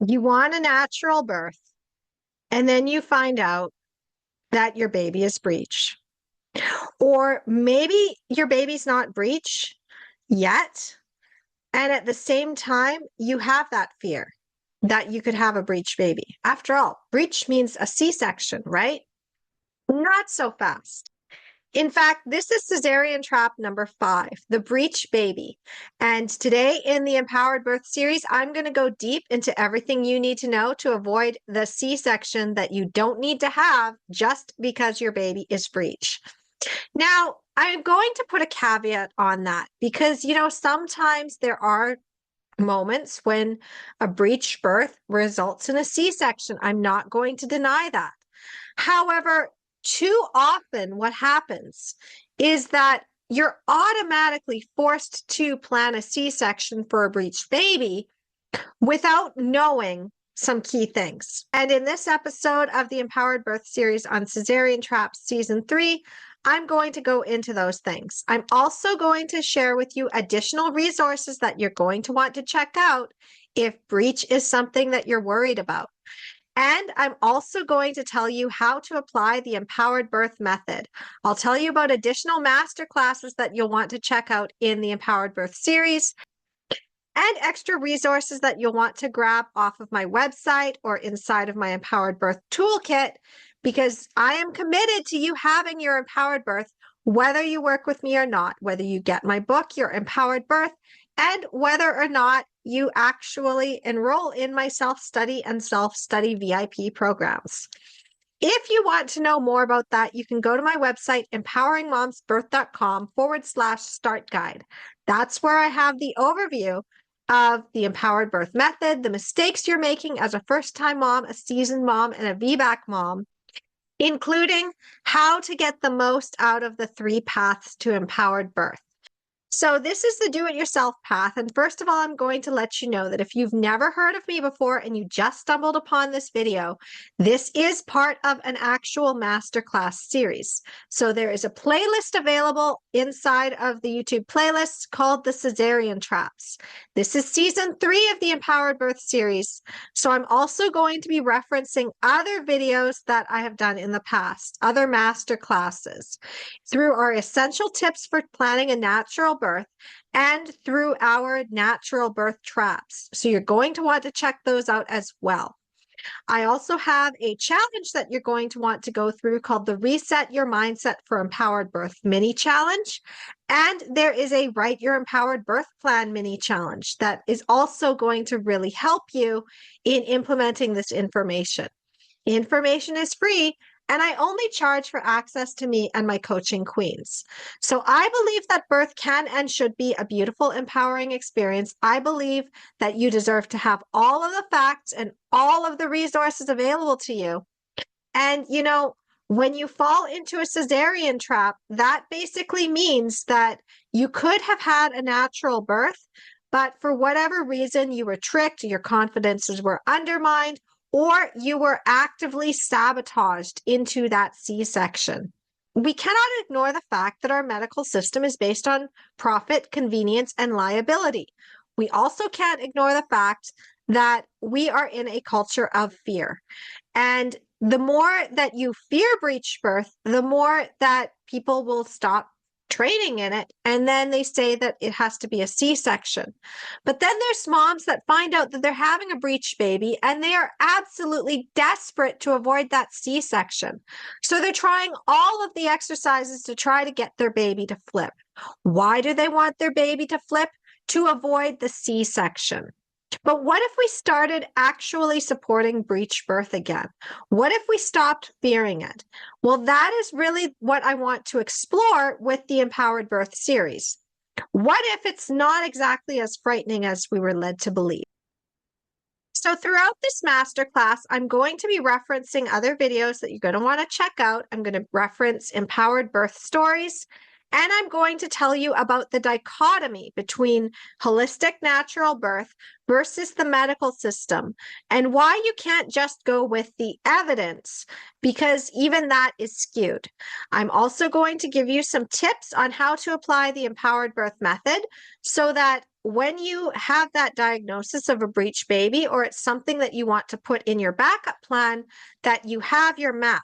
You want a natural birth, and then you find out that your baby is breech. Or maybe your baby's not breech yet. And at the same time, you have that fear that you could have a breech baby. After all, breech means a C-section, right? Not so fast. In fact, this is Cesarean Trap number 5, the breech baby. And today in the Empowered Birth series, I'm going to go deep into everything you need to know to avoid the C-section that you don't need to have just because your baby is breech. Now, I'm going to put a caveat on that because, sometimes there are moments when a breech birth results in a C-section. I'm not going to deny that. However, too often what happens is that you're automatically forced to plan a C-section for a breech baby without knowing some key things. And in this episode of the Empowered Birth series on Cesarean Trap Season 3, I'm going to go into those things. I'm also going to share with you additional resources that you're going to want to check out if breech is something that you're worried about. And I'm also going to tell you how to apply the Empowered Birth method. I'll tell you about additional masterclasses that you'll want to check out in the Empowered Birth series and extra resources that you'll want to grab off of my website or inside of my Empowered Birth Toolkit, because I am committed to you having your Empowered Birth, whether you work with me or not, whether you get my book, Your Empowered Birth, and whether or not you actually enroll in my self-study and self-study VIP programs. If you want to know more about that, you can go to my website, empoweringmomsbirth.com/start guide. That's where I have the overview of the Empowered Birth method, the mistakes you're making as a first-time mom, a seasoned mom, and a VBAC mom, including how to get the most out of the 3 paths to empowered birth. So this is the do-it-yourself path. And first of all, I'm going to let you know that if you've never heard of me before and you just stumbled upon this video, this is part of an actual masterclass series. So there is a playlist available inside of the YouTube playlist called the Cesarean Traps. This is season 3 of the Empowered Birth series. So I'm also going to be referencing other videos that I have done in the past, other masterclasses, through our essential tips for planning a natural birth and through our natural birth traps. So you're going to want to check those out as well. I also have a challenge that you're going to want to go through called the Reset Your Mindset for Empowered Birth mini challenge. And there is a Write Your Empowered Birth Plan mini challenge that is also going to really help you in implementing this information. Information is free, and I only charge for access to me and my coaching queens. So I believe that birth can and should be a beautiful, empowering experience. I believe that you deserve to have all of the facts and all of the resources available to you. And, when you fall into a cesarean trap, that basically means that you could have had a natural birth, but for whatever reason, you were tricked, your confidences were undermined, or you were actively sabotaged into that C-section. We cannot ignore the fact that our medical system is based on profit, convenience, and liability. We also can't ignore the fact that we are in a culture of fear. And the more that you fear breech birth, the more that people will stop training in it, and then they say that it has to be a C-section. But then there's moms that find out that they're having a breech baby and they are absolutely desperate to avoid that C-section. So they're trying all of the exercises to try to get their baby to flip. Why do they want their baby to flip? To avoid the C-section. But what if we started actually supporting breech birth again? What if we stopped fearing it? Well, that is really what I want to explore with the Empowered Birth series. What if it's not exactly as frightening as we were led to believe? So throughout this masterclass, I'm going to be referencing other videos that you're going to want to check out. I'm going to reference empowered birth stories, and I'm going to tell you about the dichotomy between holistic natural birth versus the medical system and why you can't just go with the evidence, because even that is skewed. I'm also going to give you some tips on how to apply the empowered birth method so that when you have that diagnosis of a breech baby, or it's something that you want to put in your backup plan, that you have your map.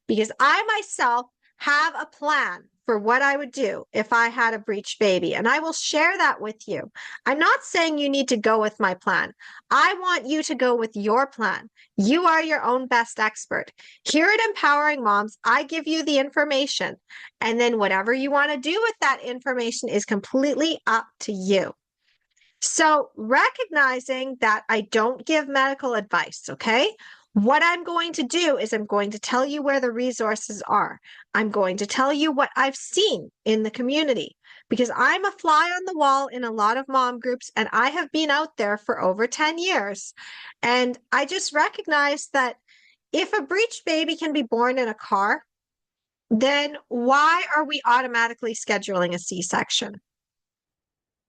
Because I myself have a plan for what I would do if I had a breech baby, and I will share that with you. I'm not saying you need to go with my plan. I want you to go with your plan. You are your own best expert. Here at Empowering Moms, I give you the information, and then whatever you want to do with that information is completely up to you. So, recognizing that I don't give medical advice, okay? What I'm going to do is I'm going to tell you where the resources are. I'm going to tell you what I've seen in the community, because I'm a fly on the wall in a lot of mom groups, and I have been out there for over 10 years. And I just recognize that if a breech baby can be born in a car, then why are we automatically scheduling a C-section?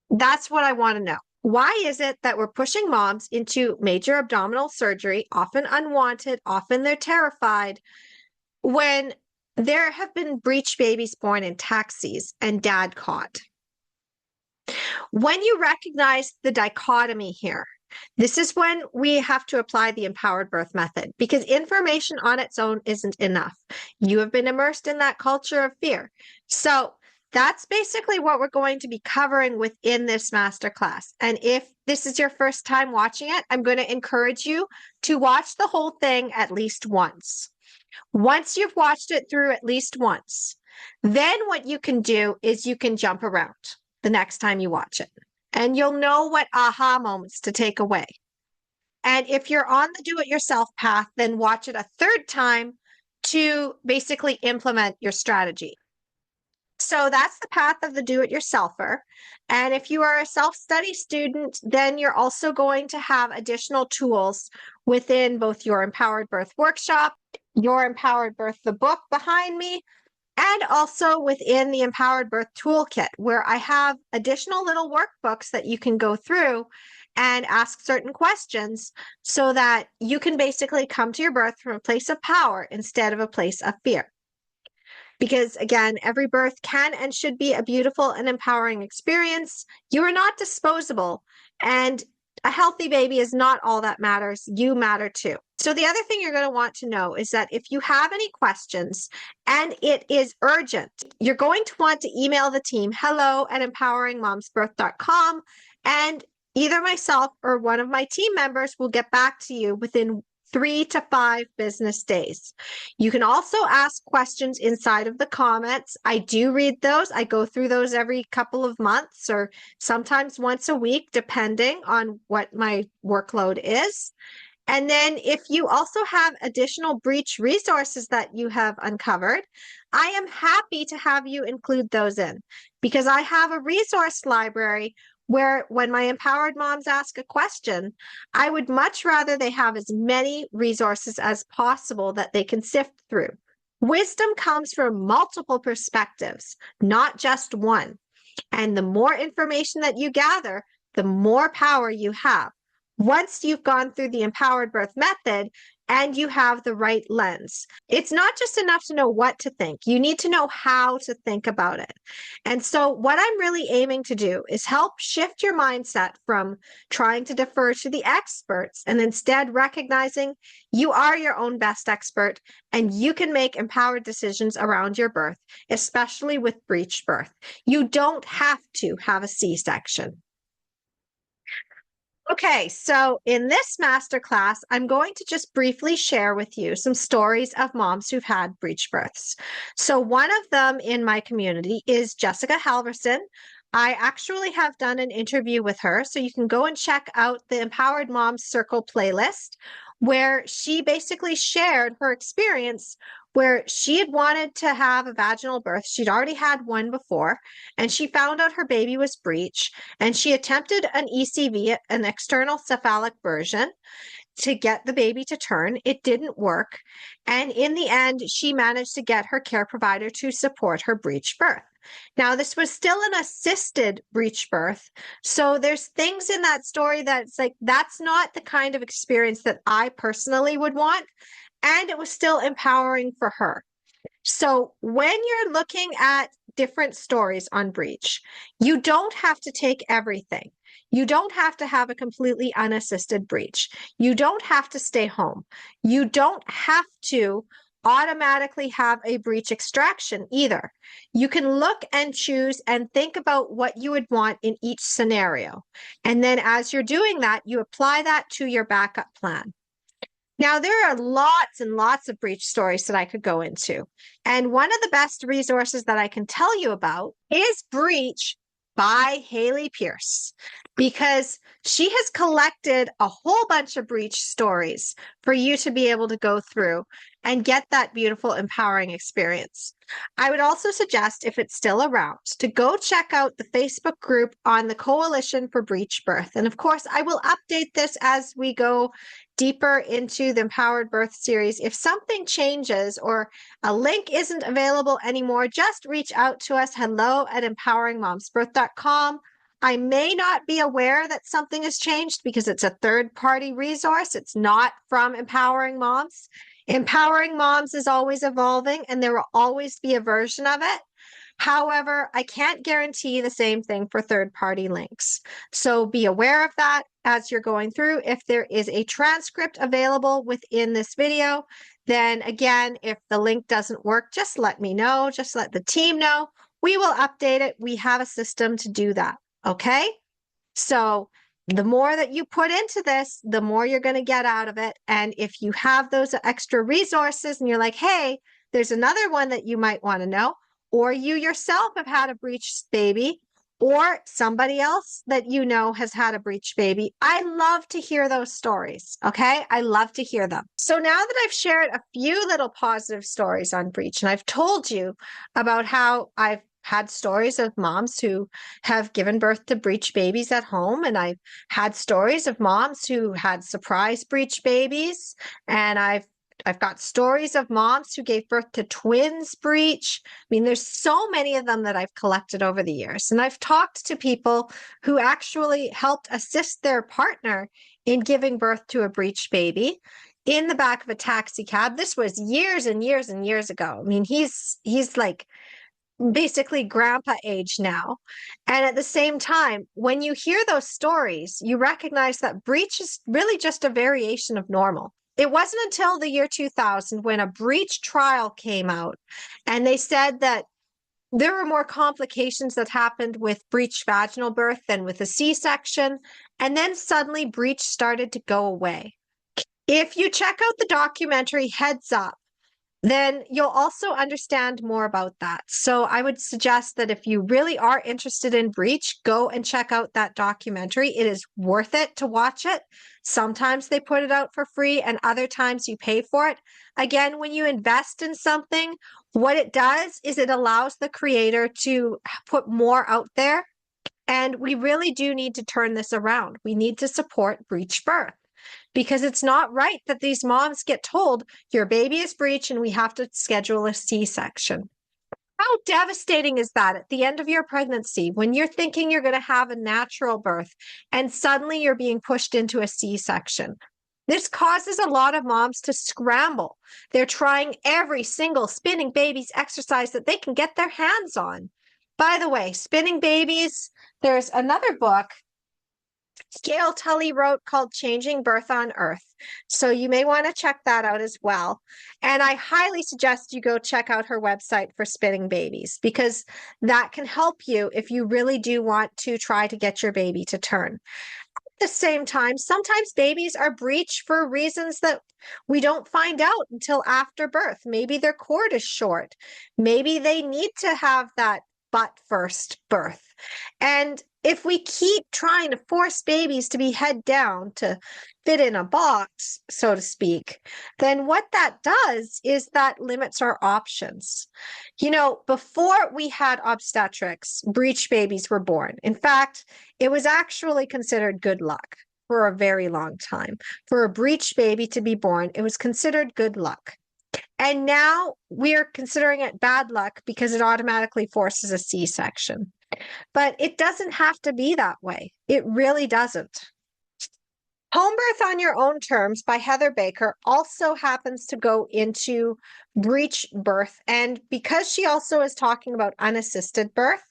That's what I want to know. Why is it that we're pushing moms into major abdominal surgery, often unwanted, often they're terrified, when there have been breech babies born in taxis and dad caught? When you recognize the dichotomy here, this is when we have to apply the empowered birth method, because information on its own isn't enough. You have been immersed in that culture of fear. So that's basically what we're going to be covering within this masterclass. And if this is your first time watching it, I'm going to encourage you to watch the whole thing at least once. Once you've watched it through at least once, then what you can do is you can jump around the next time you watch it, and you'll know what aha moments to take away. And if you're on the do-it-yourself path, then watch it a third time to basically implement your strategy. So that's the path of the do-it-yourselfer. And if you are a self-study student, then you're also going to have additional tools within both your Empowered Birth Workshop, your Empowered Birth, the book behind me, and also within the Empowered Birth Toolkit, where I have additional little workbooks that you can go through and ask certain questions so that you can basically come to your birth from a place of power instead of a place of fear. Because again, every birth can and should be a beautiful and empowering experience. You are not disposable, and a healthy baby is not all that matters. You matter too. So the other thing you're going to want to know is that if you have any questions and it is urgent, you're going to want to email the team, hello@empoweringmomsbirth.com, and either myself or one of my team members will get back to you within 3 to 5 business days. You can also ask questions inside of the comments. I do read those. I go through those every couple of months or sometimes once a week, depending on what my workload is. And then if you also have additional breech resources that you have uncovered, I am happy to have you include those in, because I have a resource library where when my empowered moms ask a question, I would much rather they have as many resources as possible that they can sift through. Wisdom comes from multiple perspectives, not just one. And the more information that you gather, the more power you have. Once you've gone through the empowered birth method and you have the right lens, it's not just enough to know what to think. You need to know how to think about it. And so what I'm really aiming to do is help shift your mindset from trying to defer to the experts and instead recognizing you are your own best expert and you can make empowered decisions around your birth, especially with breech birth. You don't have to have a C-section. Okay, so in this masterclass, I'm going to just briefly share with you some stories of moms who've had breech births. So one of them in my community is Jessica Halverson. I actually have done an interview with her, so you can go and check out the Empowered Moms Circle playlist, where she basically shared her experience where she had wanted to have a vaginal birth. She'd already had one before, and she found out her baby was breech, and she attempted an ECV, an external cephalic version, to get the baby to turn. It didn't work. And in the end, she managed to get her care provider to support her breech birth. Now, this was still an assisted breech birth. So there's things in that story that's like, that's not the kind of experience that I personally would want. And it was still empowering for her. So when you're looking at different stories on breech. You don't have to take everything. You don't have to have a completely unassisted breech. You don't have to stay home. You don't have to automatically have a breech extraction either. You can look and choose and think about what you would want in each scenario. And then as you're doing that, you apply that to your backup plan. Now, there are lots and lots of breech stories that I could go into. And one of the best resources that I can tell you about is Breech by Haley Pierce, because she has collected a whole bunch of breech stories for you to be able to go through and get that beautiful, empowering experience. I would also suggest, if it's still around, to go check out the Facebook group on the Coalition for Breech Birth. And of course, I will update this as we go deeper into the Empowered Birth series. If something changes or a link isn't available anymore, just reach out to us, hello@empoweringmomsbirth.com. I may not be aware that something has changed because it's a third-party resource. It's not from Empowering Moms. Empowering Moms is always evolving, and there will always be a version of it. However, I can't guarantee the same thing for third-party links. So be aware of that as you're going through. If there is a transcript available within this video, then again, if the link doesn't work, just let me know. Just let the team know. We will update it. We have a system to do that. Okay? So the more that you put into this, the more you're going to get out of it. And if you have those extra resources and you're like, hey, there's another one that you might want to know, or you yourself have had a breech baby, or somebody else that you know has had a breech baby, I love to hear those stories. Okay? I love to hear them. So now that I've shared a few little positive stories on breech, and I've told you about how I've had stories of moms who have given birth to breech babies at home, and I've had stories of moms who had surprise breech babies, and I've got stories of moms who gave birth to twins breech. I mean, there's so many of them that I've collected over the years, and I've talked to people who actually helped assist their partner in giving birth to a breech baby in the back of a taxi cab. This was years and years and years ago. I mean, he's like basically grandpa age now. And at the same time, when you hear those stories, you recognize that breech is really just a variation of normal. It wasn't until the year 2000 when a breech trial came out and they said that there were more complications that happened with breech vaginal birth than with a C-section. And then suddenly breech started to go away. If you check out the documentary Heads Up, then you'll also understand more about that. So I would suggest that if you really are interested in breech, go and check out that documentary. It is worth it to watch it. Sometimes they put it out for free and other times you pay for it. Again, when you invest in something, what it does is it allows the creator to put more out there. And we really do need to turn this around. We need to support breech birth, because it's not right that these moms get told your baby is breech and we have to schedule a C-section. How devastating is that at the end of your pregnancy when you're thinking you're going to have a natural birth and suddenly you're being pushed into a C-section? This causes a lot of moms to scramble. They're trying every single spinning babies exercise that they can get their hands on. By the way, spinning babies, there's another book Gail Tully wrote called Changing Birth on Earth. So you may want to check that out as well. And I highly suggest you go check out her website for spinning babies, because that can help you if you really do want to try to get your baby to turn. At the same time, sometimes babies are breech for reasons that we don't find out until after birth. Maybe their cord is short. Maybe they need to have that butt first birth. And if we keep trying to force babies to be head down to fit in a box, so to speak, then what that does is that limits our options. You know, before we had obstetrics, breech babies were born. In fact, it was actually considered good luck for a very long time. For a breech baby to be born, it was considered good luck. And now we're considering it bad luck because it automatically forces a C-section. But it doesn't have to be that way. It really doesn't. Home Birth on Your Own Terms by Heather Baker also happens to go into breech birth. And because she also is talking about unassisted birth,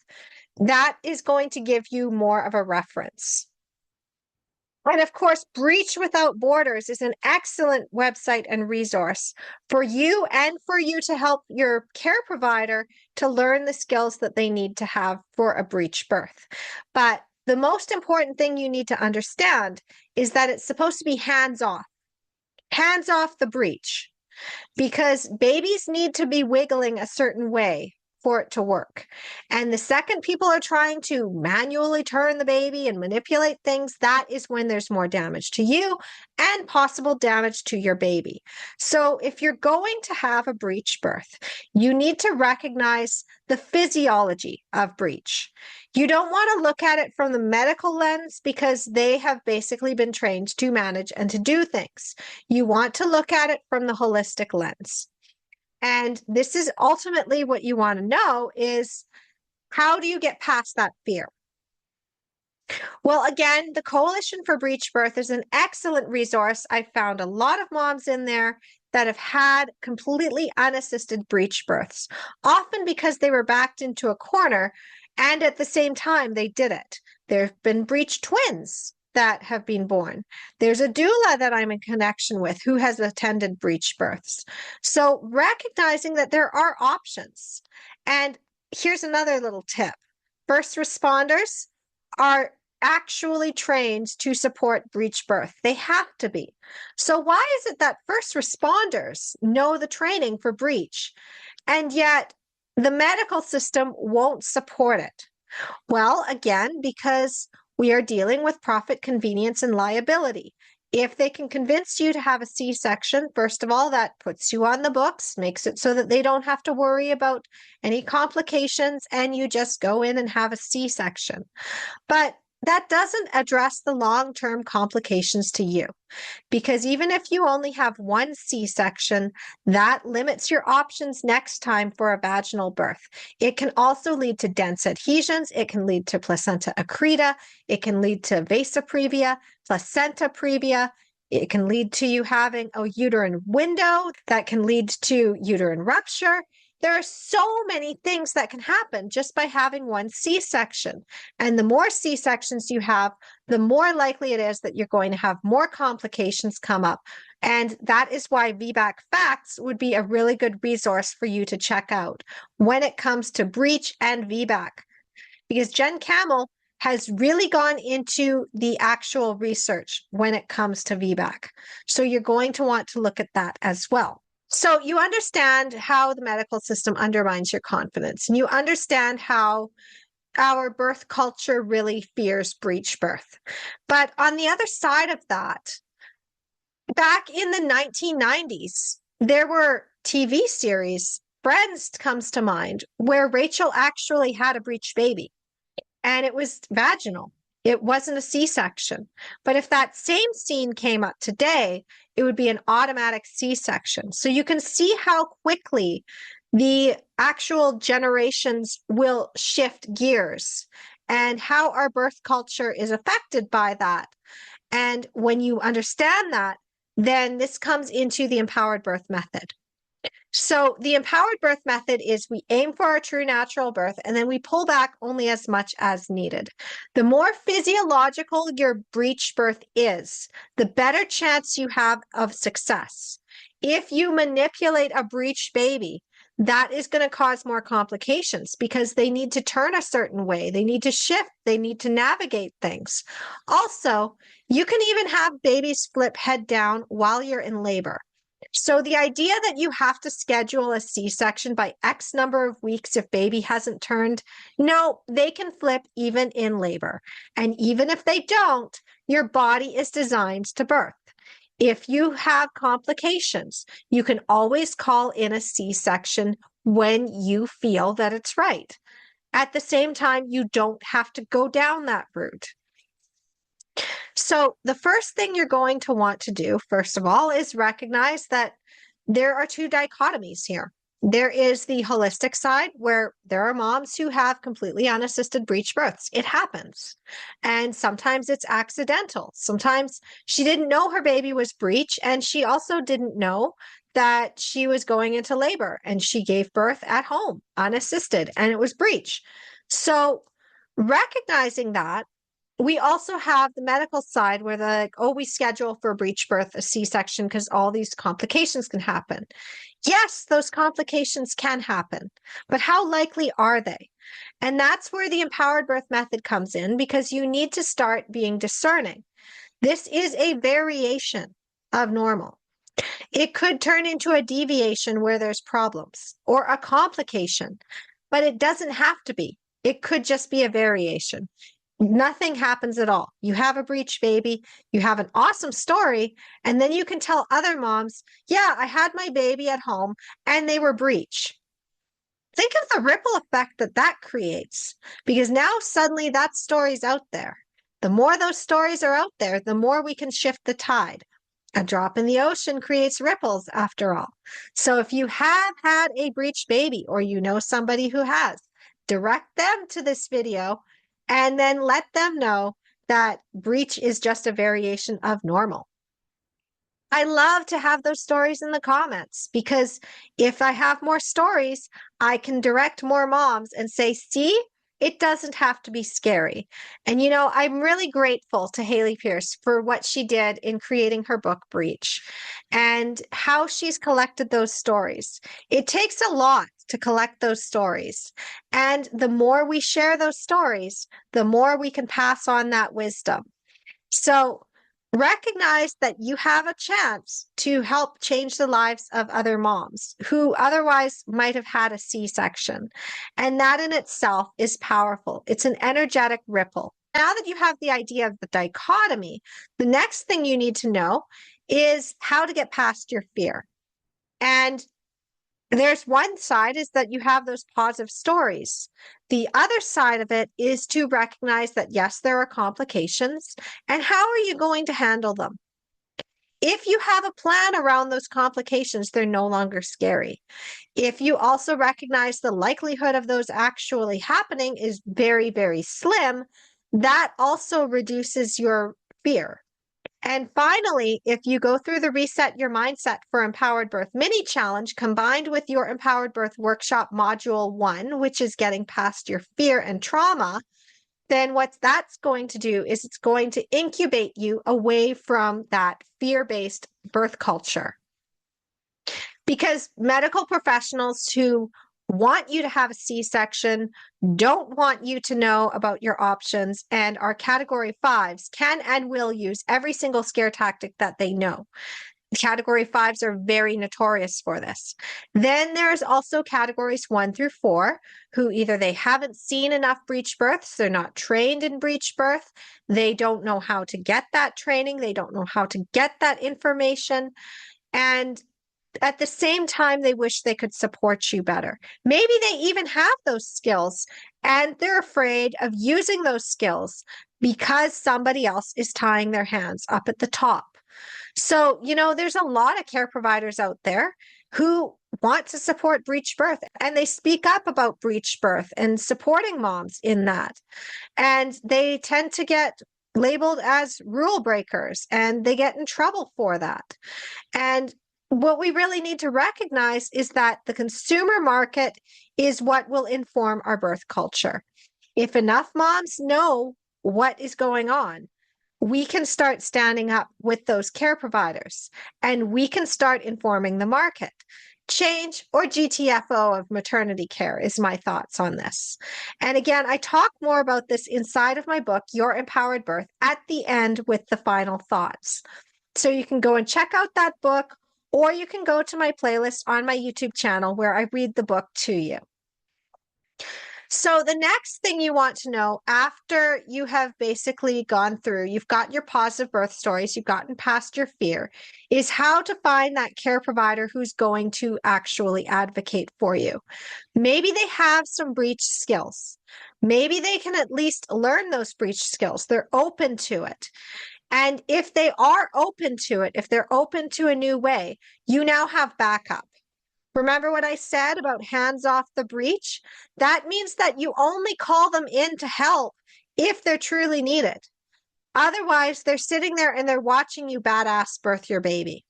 that is going to give you more of a reference. And of course, Breech Without Borders is an excellent website and resource for you and for you to help your care provider to learn the skills that they need to have for a breech birth. But the most important thing you need to understand is that it's supposed to be hands off the breech, because babies need to be wiggling a certain way for it to work. And the second people are trying to manually turn the baby and manipulate things, that is when there's more damage to you and possible damage to your baby. So if you're going to have a breech birth, you need to recognize the physiology of breech. You don't want to look at it from the medical lens, because they have basically been trained to manage and to do things. You want to look at it from the holistic lens. And this is ultimately what you want to know is, how do you get past that fear? Well, again, the Coalition for Breech Birth is an excellent resource. I found a lot of moms in there that have had completely unassisted breech births, often because they were backed into a corner and at the same time they did it. There have been breech twins that have been born. There's a doula that I'm in connection with who has attended breech births. So recognizing that there are options. And here's another little tip. First responders are actually trained to support breech birth. They have to be. So why is it that first responders know the training for breech, and yet the medical system won't support it? Well, again, because we are dealing with profit, convenience, and liability. If they can convince you to have a C-section, first of all, that puts you on the books, makes it so that they don't have to worry about any complications, and you just go in and have a C-section. But that doesn't address the long-term complications to you, because even if you only have one C-section, that limits your options next time for a vaginal birth. It can also lead to dense adhesions. It can lead to placenta accreta. It can lead to vasa previa, placenta previa. It can lead to you having a uterine window that can lead to uterine rupture. There are so many things that can happen just by having one C-section. And the more C-sections you have, the more likely it is that you're going to have more complications come up. And that is why VBAC Facts would be a really good resource for you to check out when it comes to breech and VBAC. Because Jen Camel has really gone into the actual research when it comes to VBAC. So you're going to want to look at that as well. So you understand how the medical system undermines your confidence, and you understand how our birth culture really fears breech birth. But on the other side of that, back in the 1990s, there were TV series, Friends comes to mind, where Rachel actually had a breech baby, and it was vaginal. It wasn't a C-section. But if that same scene came up today, it would be an automatic C-section. So you can see how quickly the actual generations will shift gears and how our birth culture is affected by that. And when you understand that, then this comes into the empowered birth method. So the empowered birth method is we aim for our true natural birth, and then we pull back only as much as needed. The more physiological your breech birth is, the better chance you have of success. If you manipulate a breech baby, that is going to cause more complications because they need to turn a certain way. They need to shift. They need to navigate things. Also, you can even have babies flip head down while you're in labor. So the idea that you have to schedule a C-section by X number of weeks if baby hasn't turned, no, they can flip even in labor. And even if they don't, your body is designed to birth. If you have complications, you can always call in a C-section when you feel that it's right. At the same time, you don't have to go down that route. So the first thing you're going to want to do, first of all, is recognize that there are two dichotomies here. There is the holistic side where there are moms who have completely unassisted breech births. It happens. And sometimes it's accidental. Sometimes she didn't know her baby was breech, and she also didn't know that she was going into labor, and she gave birth at home unassisted, and it was breech. So recognizing that, we also have the medical side where they're like, oh, we schedule for a breech birth, a C-section, because all these complications can happen. Yes, those complications can happen, but how likely are they? And that's where the empowered birth method comes in, because you need to start being discerning. This is a variation of normal. It could turn into a deviation where there's problems or a complication, but it doesn't have to be. It could just be a variation. Nothing happens at all. You have a breech baby, you have an awesome story, and then you can tell other moms, yeah, I had my baby at home and they were breech. Think of the ripple effect that that creates, because now suddenly that story's out there. The more those stories are out there, the more we can shift the tide. A drop in the ocean creates ripples, after all. So if you have had a breech baby, or you know somebody who has, direct them to this video and then let them know that breech is just a variation of normal. I love to have those stories in the comments, because if I have more stories, I can direct more moms and say, see, it doesn't have to be scary. And, you know, I'm really grateful to Haley Pierce for what she did in creating her book, Breech, and how she's collected those stories. It takes a lot to collect those stories. And the more we share those stories, the more we can pass on that wisdom. So recognize that you have a chance to help change the lives of other moms who otherwise might have had a C-section. And that in itself is powerful. It's an energetic ripple. Now that you have the idea of the dichotomy, the next thing you need to know is how to get past your fear. And there's one side is that you have those positive stories. The other side of it is to recognize that, yes, there are complications, and how are you going to handle them? If you have a plan around those complications, they're no longer scary. If you also recognize the likelihood of those actually happening is very, very slim, that also reduces your fear. And finally, if you go through the Reset Your Mindset for Empowered Birth mini challenge combined with your Empowered Birth Workshop Module 1, which is getting past your fear and trauma, then what that's going to do is it's going to incubate you away from that fear-based birth culture. Because medical professionals who want you to have a C-section, don't want you to know about your options, and are category 5s can and will use every single scare tactic that they know. Category 5s are very notorious for this. Then there's also categories 1 through 4 who either they haven't seen enough breech births, they're not trained in breech birth, they don't know how to get that training, they don't know how to get that information, and at the same time, they wish they could support you better. Maybe they even have those skills and they're afraid of using those skills because somebody else is tying their hands up at the top. So, you know, there's a lot of care providers out there who want to support breech birth, and they speak up about breech birth and supporting moms in that. And they tend to get labeled as rule breakers, and they get in trouble for that. And what we really need to recognize is that the consumer market is what will inform our birth culture. If enough moms know what is going on, we can start standing up with those care providers, and we can start informing the market. Change or GTFO of maternity care is my thoughts on this. And again, I talk more about this inside of my book, Your Empowered Birth, at the end with the final thoughts. So you can go and check out that book, or you can go to my playlist on my YouTube channel where I read the book to you. So the next thing you want to know after you have basically gone through, you've got your positive birth stories, you've gotten past your fear, is how to find that care provider who's going to actually advocate for you. Maybe they have some breech skills. Maybe they can at least learn those breech skills. They're open to it. And if they are open to it, if they're open to a new way, you now have backup. Remember what I said about hands off the breech? That means that you only call them in to help if they're truly needed. Otherwise, they're sitting there and they're watching you badass birth your baby.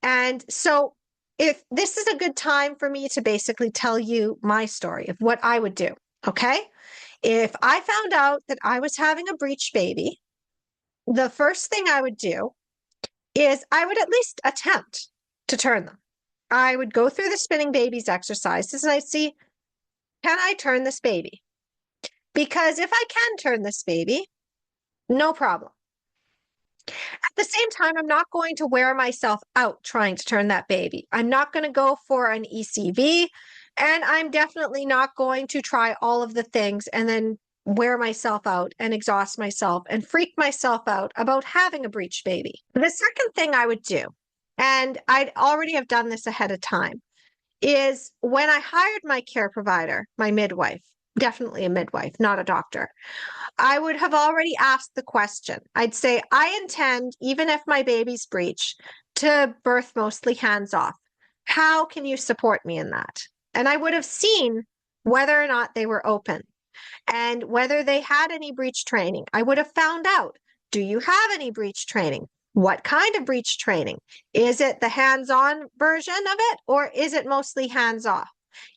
And so, if this is a good time for me to basically tell you my story of what I would do, okay? If I found out that I was having a breech baby, the first thing I would do is I would at least attempt to turn them. I would go through the spinning babies exercises and I'd see, can I turn this baby? Because if I can turn this baby, no problem. At the same time, I'm not going to wear myself out trying to turn that baby. I'm not going to go for an ECV, and I'm definitely not going to try all of the things and then wear myself out and exhaust myself and freak myself out about having a breech baby. The second thing I would do, and I'd already have done this ahead of time, is when I hired my care provider, my midwife, definitely a midwife, not a doctor, I would have already asked the question. I'd say, I intend, even if my baby's breech, to birth mostly hands off. How can you support me in that? And I would have seen whether or not they were open and whether they had any breech training. I would have found out, do you have any breech training? What kind of breech training? Is it the hands-on version of it, or is it mostly hands-off?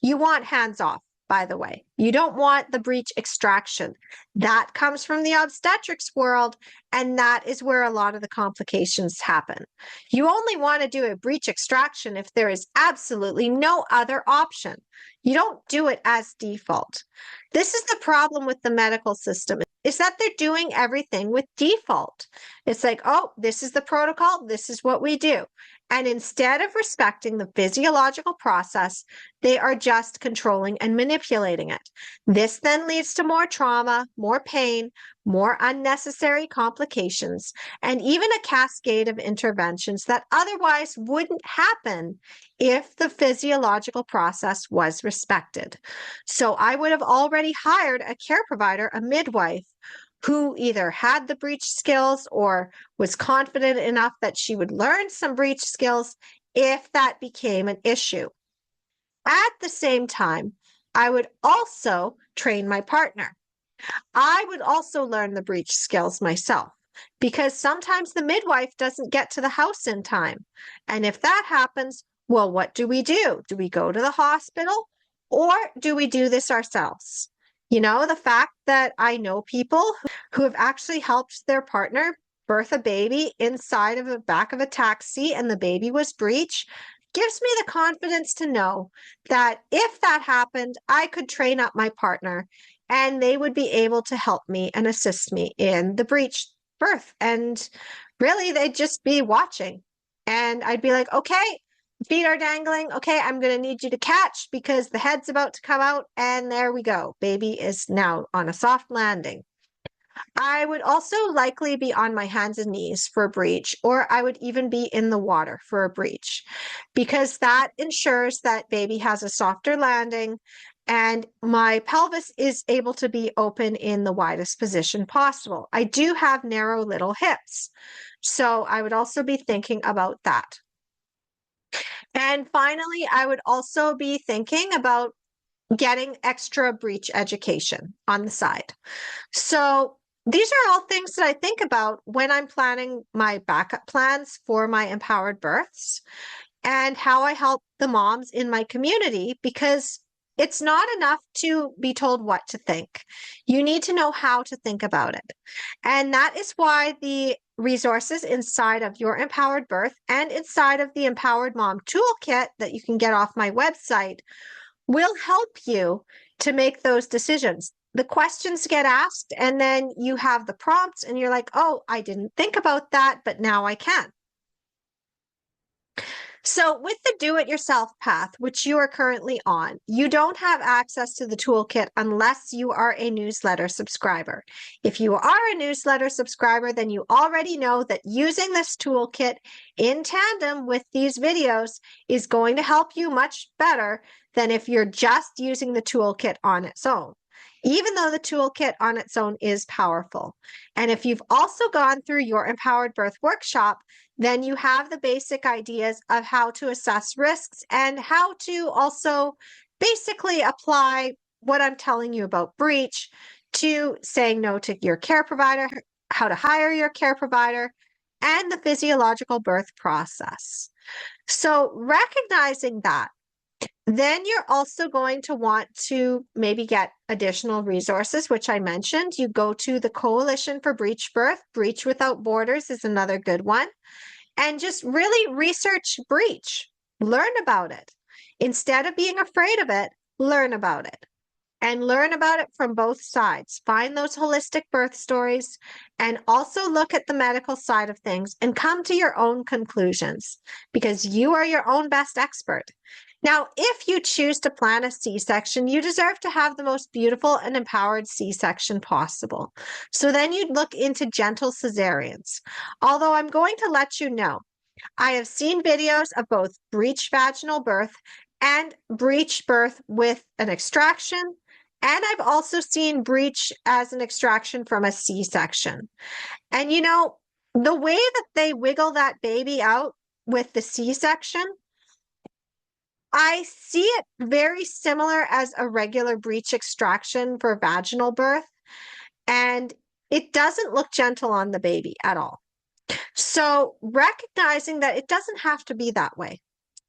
You want hands-off, by the way. You don't want the breech extraction. That comes from the obstetrics world, and that is where a lot of the complications happen. You only want to do a breech extraction if there is absolutely no other option. You don't do it as default. This is the problem with the medical system, is that they're doing everything with default. It's like, oh, this is the protocol, this is what we do. And instead of respecting the physiological process, they are just controlling and manipulating it. This then leads to more trauma, more pain, more unnecessary complications, and even a cascade of interventions that otherwise wouldn't happen if the physiological process was respected. So I would have already hired a care provider, a midwife, who either had the breech skills or was confident enough that she would learn some breech skills if that became an issue. At the same time, I would also train my partner. I would also learn the breech skills myself, because sometimes the midwife doesn't get to the house in time. And if that happens, well, what do we do? Do we go to the hospital, or do we do this ourselves? You know, the fact that I know people who have actually helped their partner birth a baby inside of the back of a taxi and the baby was breech gives me the confidence to know that if that happened, I could train up my partner and they would be able to help me and assist me in the breech birth. And really, they'd just be watching. And I'd be like, okay, feet are dangling. Okay, I'm going to need you to catch because the head's about to come out. And there we go. Baby is now on a soft landing. I would also likely be on my hands and knees for a breech, or I would even be in the water for a breech, because that ensures that baby has a softer landing and my pelvis is able to be open in the widest position possible. I do have narrow little hips, so I would also be thinking about that. And finally, I would also be thinking about getting extra breech education on the side. So these are all things that I think about when I'm planning my backup plans for my empowered births and how I help the moms in my community, because it's not enough to be told what to think. You need to know how to think about it. And that is why the resources inside of Your Empowered Birth and inside of the Empowered Mom Toolkit that you can get off my website will help you to make those decisions. The questions get asked, and then you have the prompts, and you're like, oh, I didn't think about that, but now I can. So with the do-it-yourself path, which you are currently on, you don't have access to the toolkit unless you are a newsletter subscriber. If you are a newsletter subscriber, then you already know that using this toolkit in tandem with these videos is going to help you much better than if you're just using the toolkit on its own, even though the toolkit on its own is powerful. And if you've also gone through Your Empowered Birth workshop, then you have the basic ideas of how to assess risks and how to also basically apply what I'm telling you about breech to saying no to your care provider, how to hire your care provider, and the physiological birth process. So recognizing that, then you're also going to want to maybe get additional resources, which I mentioned. You go to the Coalition for Breech Birth. Breech Without Borders is another good one. And just really research breech, learn about it. Instead of being afraid of it, learn about it. And learn about it from both sides. Find those holistic birth stories and also look at the medical side of things and come to your own conclusions because you are your own best expert. Now, if you choose to plan a C-section, you deserve to have the most beautiful and empowered C-section possible. So then you'd look into gentle cesareans. Although I'm going to let you know, I have seen videos of both breech vaginal birth and breech birth with an extraction. And I've also seen breech as an extraction from a C-section. And you know, the way that they wiggle that baby out with the C-section, I see it very similar as a regular breech extraction for vaginal birth. And it doesn't look gentle on the baby at all. So recognizing that it doesn't have to be that way.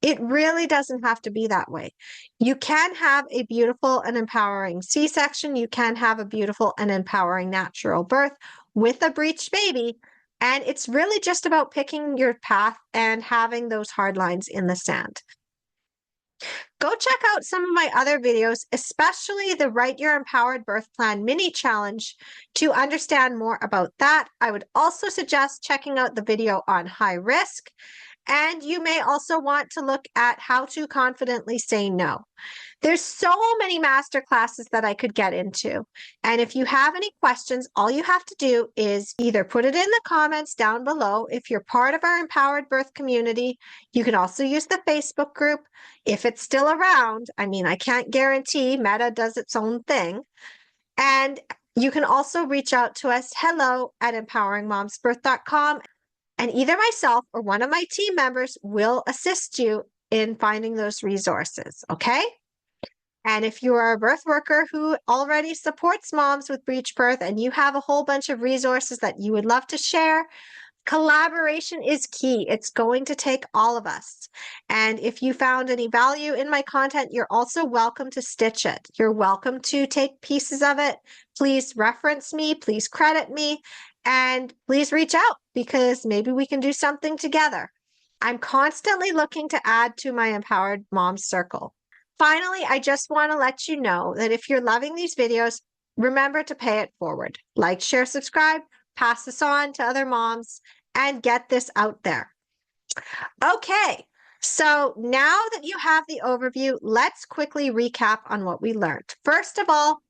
It really doesn't have to be that way. You can have a beautiful and empowering C-section. You can have a beautiful and empowering natural birth with a breech baby. And it's really just about picking your path and having those hard lines in the sand. Go check out some of my other videos, especially the Write Your Empowered Birth Plan mini challenge to understand more about that. I would also suggest checking out the video on high risk. And you may also want to look at how to confidently say no. There's so many master classes that I could get into. And if you have any questions, all you have to do is either put it in the comments down below. If you're part of our Empowered Birth community, you can also use the Facebook group if it's still around. I mean, I can't guarantee Meta does its own thing. And you can also reach out to us, hello@empoweringmomsbirth.com. And either myself or one of my team members will assist you in finding those resources, okay? And if you are a birth worker who already supports moms with breech birth and you have a whole bunch of resources that you would love to share, collaboration is key. It's going to take all of us. And if you found any value in my content, you're also welcome to stitch it. You're welcome to take pieces of it. Please reference me, please credit me, and please reach out because maybe we can do something together. I'm constantly looking to add to my Empowered Moms circle. Finally, I just want to let you know that if you're loving these videos, remember to pay it forward. Like, share, subscribe, pass this on to other moms, and get this out there. Okay, so now that you have the overview, let's quickly recap on what we learned. First of all,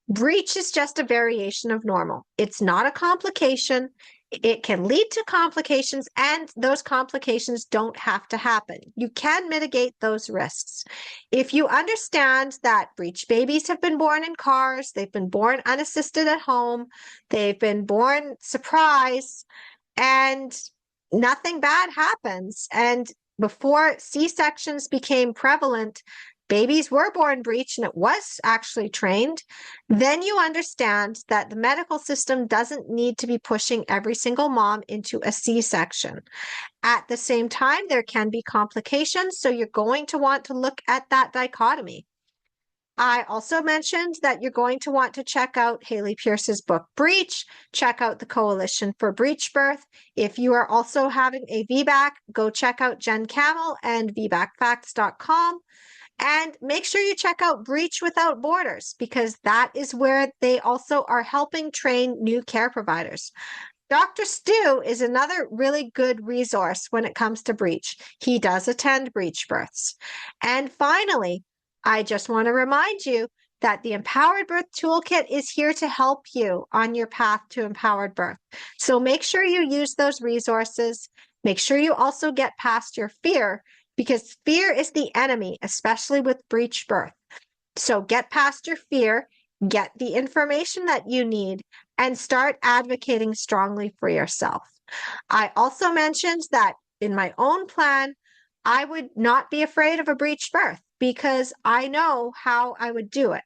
breech is just a variation of normal. It's not a complication. It can lead to complications, and those complications don't have to happen. You can mitigate those risks. If you understand that breech babies have been born in cars, they've been born unassisted at home, they've been born surprise, and nothing bad happens. And before C-sections became prevalent, babies were born breech and it was actually trained, then you understand that the medical system doesn't need to be pushing every single mom into a C-section. At the same time, there can be complications, so you're going to want to look at that dichotomy. I also mentioned that you're going to want to check out Haley Pierce's book, Breech, check out the Coalition for Breech Birth. If you are also having a VBAC, go check out Jen Camel and VBACfacts.com. And make sure you check out Breech Without Borders because that is where they also are helping train new care providers. Dr. Stu is another really good resource when it comes to breech. He does attend breech births. And finally, I just want to remind you that the Empowered Birth Toolkit is here to help you on your path to empowered birth. So make sure you use those resources. Make sure you also get past your fear because fear is the enemy, especially with breech birth. So get past your fear, get the information that you need, and start advocating strongly for yourself. I also mentioned that in my own plan, I would not be afraid of a breech birth because I know how I would do it.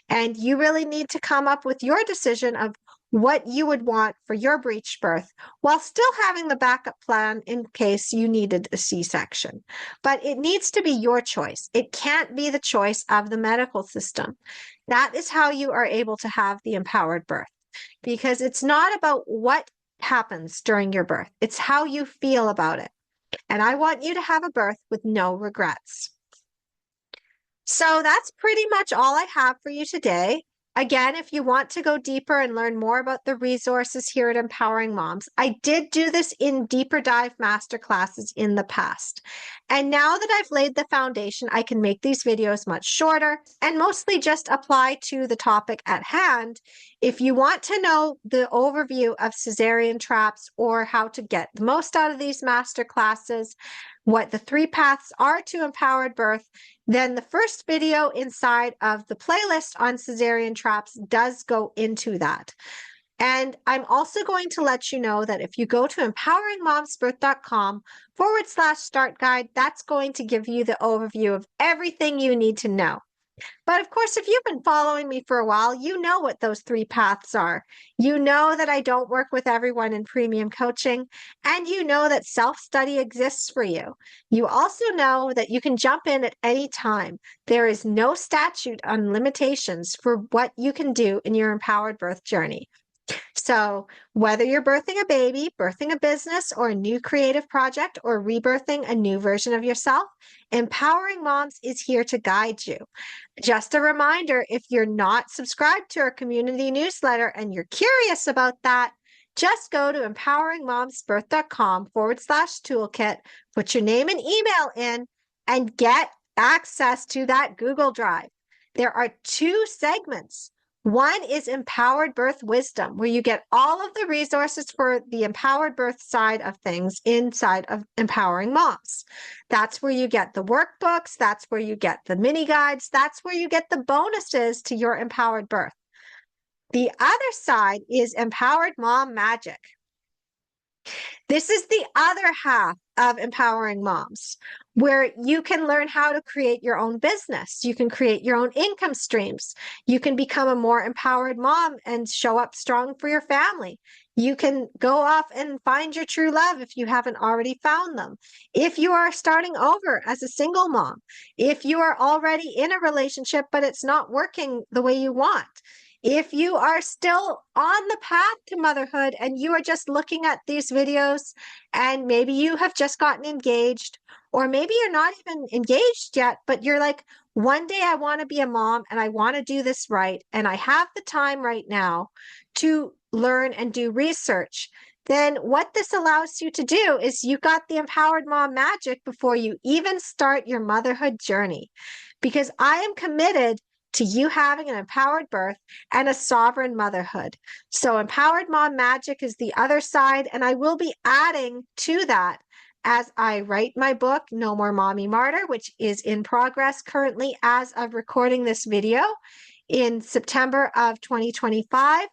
And you really need to come up with your decision of what you would want for your breech birth while still having the backup plan in case you needed a C-section. But it needs to be your choice. It can't be the choice of the medical system. That is how you are able to have the empowered birth, because it's not about what happens during your birth. It's how you feel about it. And I want you to have a birth with no regrets. So that's pretty much all I have for you today. Again, if you want to go deeper and learn more about the resources here at Empowering Moms, I did do this in deeper dive masterclasses in the past. And now that I've laid the foundation, I can make these videos much shorter and mostly just apply to the topic at hand. If you want to know the overview of cesarean traps or how to get the most out of these masterclasses, what the 3 paths are to empowered birth, then the first video inside of the playlist on cesarean traps does go into that. And I'm also going to let you know that if you go to empoweringmomsbirth.com/start guide, that's going to give you the overview of everything you need to know. But of course, if you've been following me for a while, you know what those 3 paths are. You know that I don't work with everyone in premium coaching, and you know that self-study exists for you. You also know that you can jump in at any time. There is no statute on limitations for what you can do in your empowered birth journey. So whether you're birthing a baby, birthing a business, or a new creative project, or rebirthing a new version of yourself, Empowering Moms is here to guide you. Just a reminder, if you're not subscribed to our community newsletter and you're curious about that, just go to empoweringmomsbirth.com/toolkit, put your name and email in, and get access to that Google Drive. There are 2 segments. One is Empowered Birth Wisdom, where you get all of the resources for the empowered birth side of things inside of Empowering Moms. That's where you get the workbooks. That's where you get the mini guides. That's where you get the bonuses to your empowered birth. The other side is Empowered Mom Magic. This is the other half of Empowering Moms, where you can learn how to create your own business. You can create your own income streams. You can become a more empowered mom and show up strong for your family. You can go off and find your true love if you haven't already found them. If you are starting over as a single mom, if you are already in a relationship, but it's not working the way you want, if you are still on the path to motherhood and you are just looking at these videos and maybe you have just gotten engaged, or maybe you're not even engaged yet, but you're like, one day I want to be a mom and I want to do this right, and I have the time right now to learn and do research, then what this allows you to do is you got the Empowered Mom Magic before you even start your motherhood journey. Because I am committed to you having an empowered birth and a sovereign motherhood. So Empowered Mom Magic is the other side, and I will be adding to that as I write my book, No More Mommy Martyr, which is in progress currently as of recording this video in September of 2025.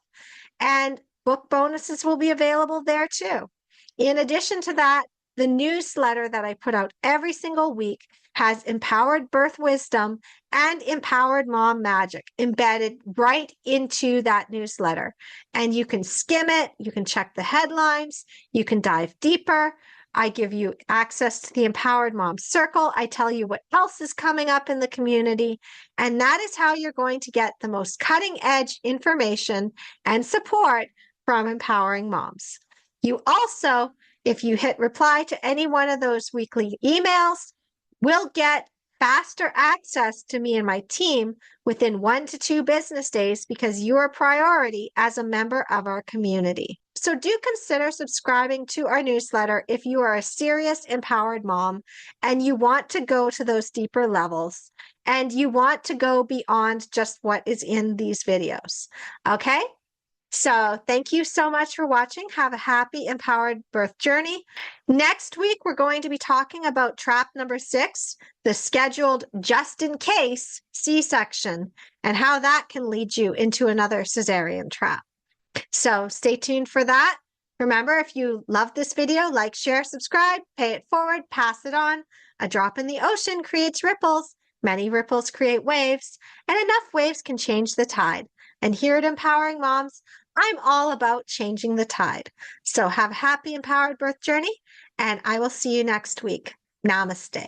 And book bonuses will be available there too. In addition to that, the newsletter that I put out every single week has Empowered Birth Wisdom and Empowered Mom Magic embedded right into that newsletter. And you can skim it, you can check the headlines, you can dive deeper. I give you access to the Empowered Mom Circle. I tell you what else is coming up in the community. And that is how you're going to get the most cutting edge information and support from Empowering Moms. You also, if you hit reply to any one of those weekly emails, will get faster access to me and my team within 1 to 2 business days because you're a priority as a member of our community. So do consider subscribing to our newsletter if you are a serious empowered mom and you want to go to those deeper levels and you want to go beyond just what is in these videos. Okay? So thank you so much for watching. Have a happy, empowered birth journey. Next week, we're going to be talking about trap number 6, the scheduled just in case C-section, and how that can lead you into another cesarean trap. So stay tuned for that. Remember, if you love this video, like, share, subscribe, pay it forward, pass it on. A drop in the ocean creates ripples. Many ripples create waves, and enough waves can change the tide. And here at Empowering Moms, I'm all about changing the tide. So have a happy, empowered birth journey, and I will see you next week. Namaste.